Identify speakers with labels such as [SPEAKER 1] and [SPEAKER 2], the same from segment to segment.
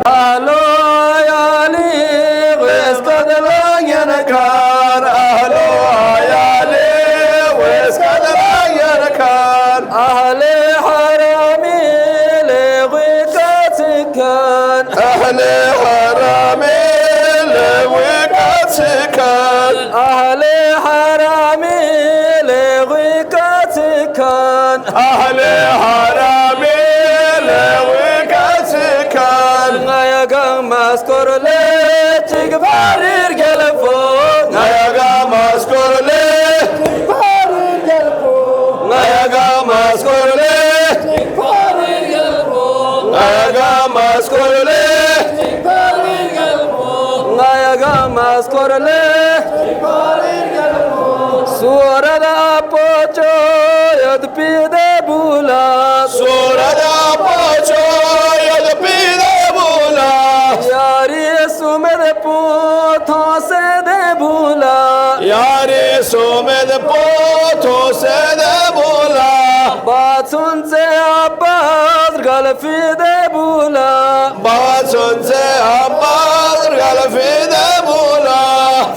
[SPEAKER 1] Alo ayali weskadalan yanakar. Alo ayali weskadalan yanakar. Ahli harami lewikatikan. Ahli harami lewikatikan. Ahli harami lewikatikan. Ahli harami lewikatikan. Ngayagang maskorle tigbarir gelfo. Ngayagang maskorle tigbarir gelfo. Ngayagang maskorle tigbarir gelfo. Ngayagang maskorle tigbarir gelfo. Ngayagang maskorle tigbarir gelfo. Surada pocho yadpide bula. Surada pocho yadpide bula. Yari sumed potho se de bula. Yari sumed potho se de bula. Batsun se abbas galfide bula. Batsun se abbas galfide bula.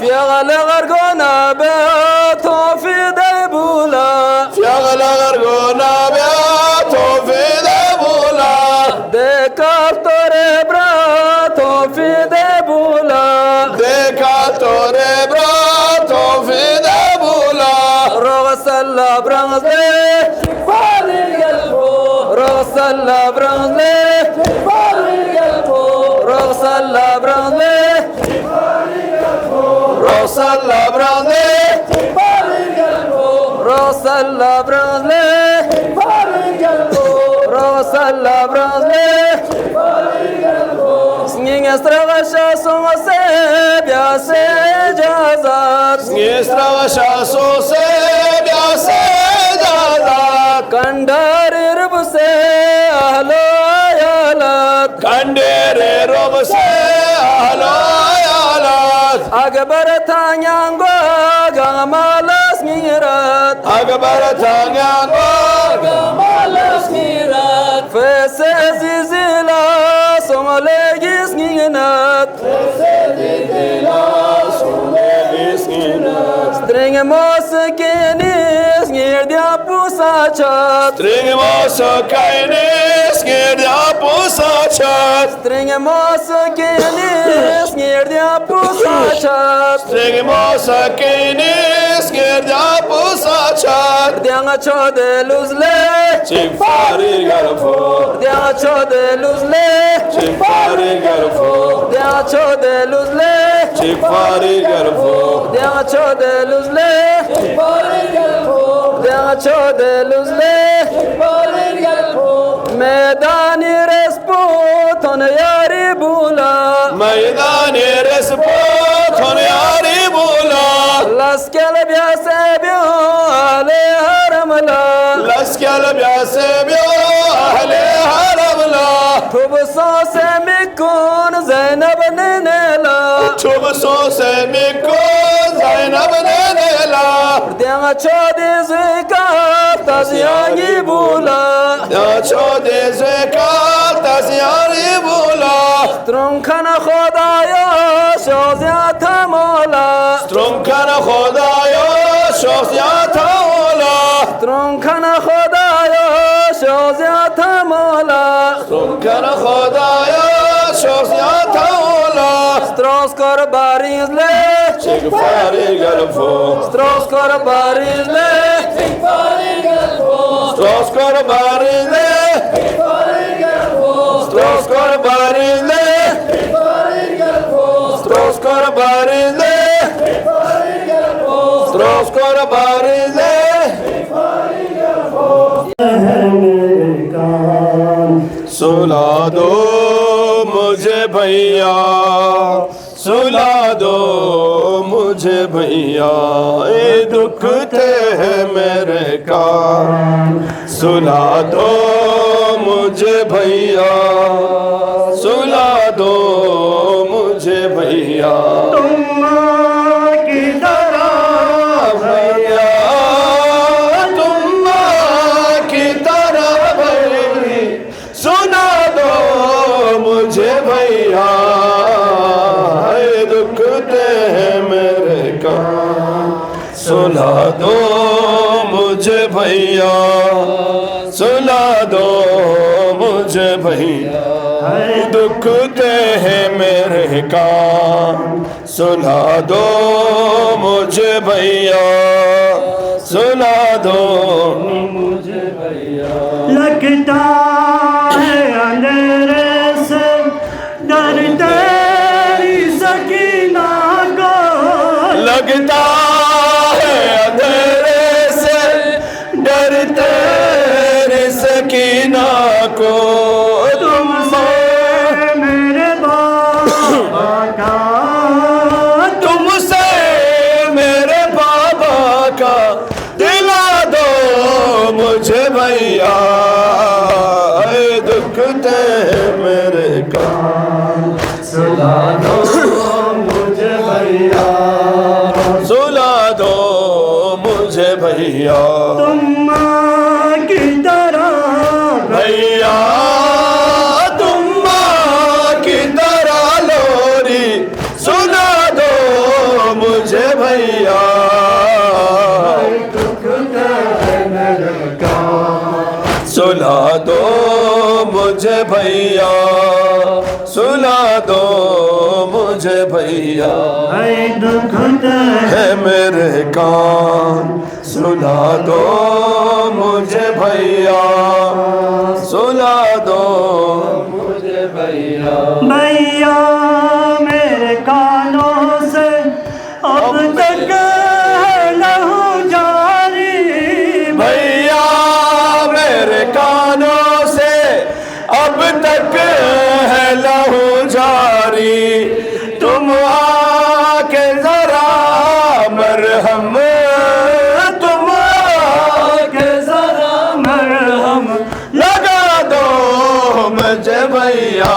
[SPEAKER 1] Fiagal gargona be tofide bula. Fiagal gargona be tofide bula. De cartore bra tofide bula. De cartore bra tofide bula. Rosalla brangle falir gelbo. Rosalla brangle falir gelbo. Rosalla brangle Rosalla brangle falir gelbo. Rosalla brangle falir gelbo. Rosalla brangle falir gelbo. Singing stravasha so se bia se jazat. Singing stravasha so se bia se jazat. Kandarir buse ahlo ayalat. Kandarir buse ahlo ayalat. Akbar tanyango gamalas mirat. Akbar tanyango gamalas mirat. Fese zizila somalegis ninat. Fese zizila somalegis ninat. String mosekenis ngirdia pusachat. String mosekenis ngirdia pusachat. String mosekenis ngirdia pusachat. String mosekenis ngirdia pusachat. Dianga chode luzle chifari garfo. Dianga chode luzle chifari garfo. Dianga chode luzle chifari garfo. Dianga chode luzle chifari garfo. Dianga chode luzle chifari garfo. Medani respo ton yari bula. Medani respo ton yari bula. Laskel biasebyo ale haramla. Laskel biasebyo ale haramla. Tubso se mikun Zainab nenela. Tubso se mikun Zainab nenela. Dianga chode zekat tazyani bula. Dianga chode zekat tazyani bula. Strong kana khodaya shoziyat mola. Strong kana khodaya shoziyat mola. Strong kana khodaya shoziyat mola. Strong kana khodaya shoziyat mola. Stroskar barizle chigfari galfo. Stroskar barizle chigfari galfo. Stroskar barizle chigfari galfo. Stroskar barizle chigfari galfo. Stroskar barizle chigfari galfo. Stroskar barizle chigfari galfo. सुला दो मुझे भैया, सुला दो मुझे भैया, ये दुखते हैं मेरे कान। सुला दो मुझे भैया, सुला दो मुझे भैया। तुम की तरह भैया, तुम की तरह भैया, सुना दो मुझे भैया। भैया दुखते हैं मेरे कान सुला दो मुझे भैया सुला दो मुझे भैया दुखते हैं मेरे कान सुला दो मुझे भैया सुला दो मुझे भैया
[SPEAKER 2] लगता है अंधेरे से डर तेरी सकीना को
[SPEAKER 1] लगता है अंधेरे से डर तेरी सकीना को
[SPEAKER 2] तुमसे मेरे बाबा का
[SPEAKER 1] तुमसे मेरे बाबा का दिला दो मुझे भैया दुखते हैं मेरे कान
[SPEAKER 2] सुला दो मुझे भैया
[SPEAKER 1] सुला दो मुझे भैया
[SPEAKER 2] तुम माँ की तरह
[SPEAKER 1] भैया तुम माँ की तरह लोरी सुना दो मुझे भैया सुला दो मुझे भैया सुला दो मुझे भैया
[SPEAKER 2] दुखते
[SPEAKER 1] है मेरे कान सुला दो मुझे भैया सुला दो मुझे भैया
[SPEAKER 2] भैया मेरे कानों से अब तक है लहू जारी
[SPEAKER 1] भैया मेरे कानों से अब तक है लहू जारी तुम आके जरा मरहम तुम आके जरा
[SPEAKER 2] मरहम
[SPEAKER 1] लगा दो मुझे भैया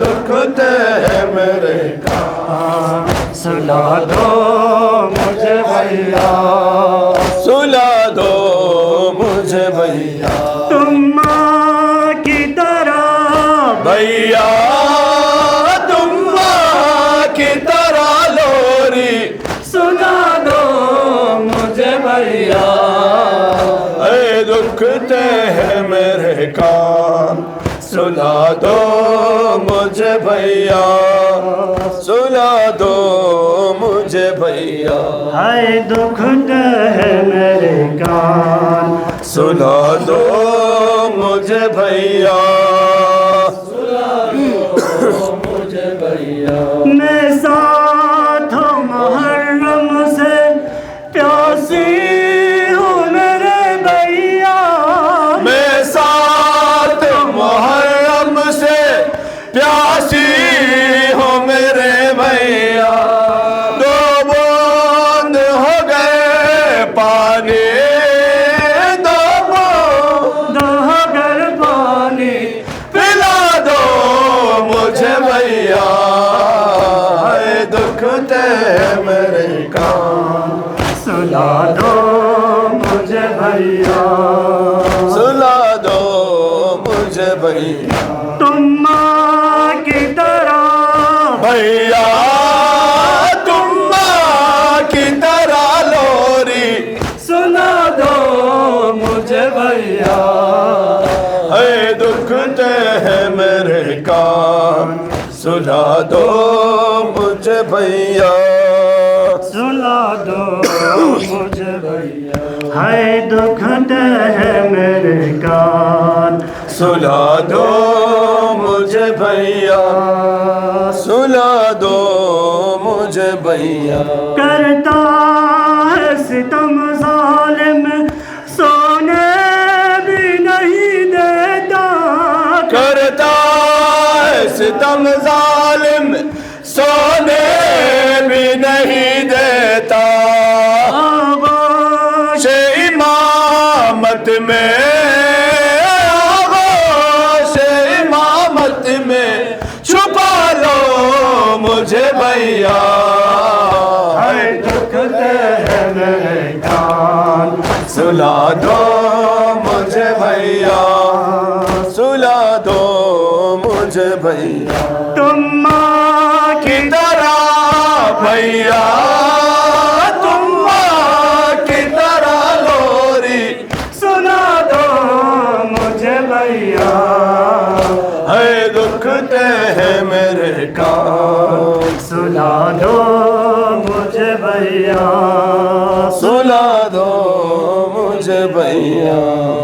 [SPEAKER 1] दुखते हैं मेरे कान
[SPEAKER 2] सुला दो मुझे भैया
[SPEAKER 1] सुला दो मुझे भैया
[SPEAKER 2] तुम माँ की तरह
[SPEAKER 1] भैया तुम माँ की तरह लोरी
[SPEAKER 2] सुना दो मुझे भैया
[SPEAKER 1] दुखते हैं मेरे कान सुला दो मुझे भैया सुला दो मुझे भैया
[SPEAKER 2] हाय दुखते है मेरे कान
[SPEAKER 1] सुला दो मुझे भैया मुझे भैया
[SPEAKER 2] मैं साथ मुहर्रम से प्यासी हूँ मेरे भैया
[SPEAKER 1] मैं साथ मुहर्रम से प्यासी हूँ मेरे भैया दो बूंद हो गए पानी दो बूंद
[SPEAKER 2] दहगर पानी
[SPEAKER 1] पिला दो मुझे भैया दुखते हैं मेरे कान
[SPEAKER 2] सुला दो मुझे भैया
[SPEAKER 1] सुला दो मुझे भैया
[SPEAKER 2] तुम माँ की तरह
[SPEAKER 1] भैया तुम माँ की तरह लोरी
[SPEAKER 2] सुना दो मुझे भैया
[SPEAKER 1] दुखते हैं मेरे कान सुला दो मुझे भैया
[SPEAKER 2] सुला दो मुझे भैया हाय दुखते है मेरे कान
[SPEAKER 1] सुला दो मुझे भैया सुला दो मुझे भैया
[SPEAKER 2] करता है सितम जालिम सोने भी नहीं देता
[SPEAKER 1] करता है सितम जालिम सोने भी नहीं देता आगोश इमामत में आगोश इमामत में छुपा लो मुझे भैया
[SPEAKER 2] दुखते है मेरे कान
[SPEAKER 1] सुला दो मुझे भैया सुला दो मुझे भैया भैया
[SPEAKER 2] तुम माँ की
[SPEAKER 1] की तरह भैया, तुम माँ की तरह लोरी
[SPEAKER 2] सुना दो मुझे भैया,
[SPEAKER 1] है दुखते हैं मेरे कान,
[SPEAKER 2] सुना दो मुझे भैया,
[SPEAKER 1] सुला दो मुझे भैया।